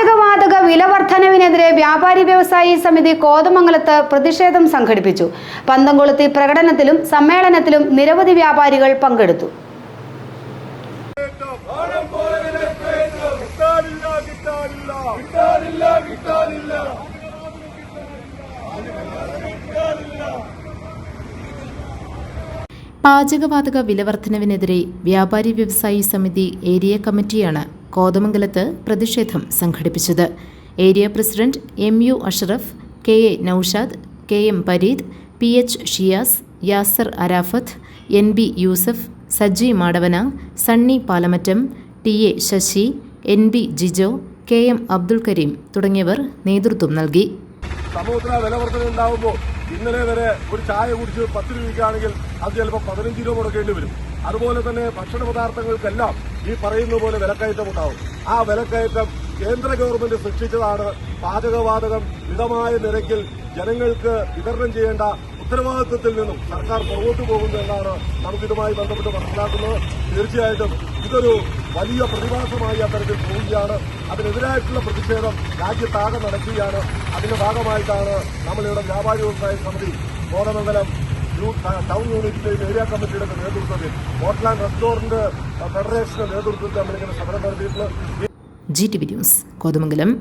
പാചകവാതക വില വർധനവിനെതിരെ വ്യാപാരി വ്യവസായി സമിതി കോതമംഗലത്ത് പ്രതിഷേധം സംഘടിപ്പിച്ചു. പന്തംകൊളുത്തി പ്രകടനത്തിലും സമ്മേളനത്തിലും നിരവധി വ്യാപാരികൾ പങ്കെടുത്തു. പാചകവാതക വിലവർധനവിനെതിരെ വ്യാപാരി വ്യവസായി സമിതി ഏരിയ കമ്മിറ്റിയാണ് കോതമംഗലത്ത് പ്രതിഷേധം സംഘടിപ്പിച്ചത്. Area president MU Ashraf, KA Noushad, KM Pareed, PH Shiyas, Yasar Arafat, NB Yusuf, Saji Madavana, Sunny Palamattam, TA Sasi, NB Jijo, KM Abdul Kareem തുടങ്ങിയവർ നേതൃത്വം നൽകി. സമൂഹത്തിന് വിലവർധന ഉണ്ടാകുമ്പോൾ ഇന്നലെ വരെ ഒരു ചായ കുടിച്ച് 10 രൂപയ്ക്കാണെങ്കിൽ അത് ചിലപ്പോൾ 15 രൂപ മുടക്കേണ്ടി വരും. അതുപോലെ തന്നെ ഭക്ഷണ പദാർത്ഥങ്ങൾക്കെല്ലാം ഈ പറയുന്ന പോലെ വിലക്കയറ്റം ഉണ്ടാവും. ആ വിലക്കയറ്റം കേന്ദ്ര ഗവൺമെന്റ് സൃഷ്ടിച്ചതാണ്. പാചകവാതകം മിതമായ നിരക്കിൽ ജനങ്ങൾക്ക് വിതരണം ചെയ്യേണ്ട ഉത്തരവാദിത്വത്തിൽ നിന്നും സർക്കാർ പുറകോട്ട് പോകുന്നു എന്നാണ് നമുക്കിതുമായി ബന്ധപ്പെട്ട് മനസ്സിലാക്കുന്നത്. തീർച്ചയായിട്ടും ഇതൊരു വലിയ പ്രതിഭാസമായി അത്തരത്തിൽ പോവുകയാണ്. അതിനെതിരായിട്ടുള്ള പ്രതിഷേധം രാജ്യത്താകെ നടക്കുകയാണ്. അതിന്റെ ഭാഗമായിട്ടാണ് നമ്മളിവിടെ വ്യാപാരി വ്യവസായ സമിതി കോതമംഗലം ടൗൺ യൂണിറ്റിന്റെയും ഏരിയ കമ്മിറ്റിയുടെ നേതൃത്വത്തിൽ ഹോട്ടൽ റെസ്റ്റോറന്റ് ഫെഡറേഷന്റെ നേതൃത്വത്തിൽ നമ്മളിങ്ങനെ സമരം നടത്തിയിട്ടുള്ളത്. GTV news Kothamangalam.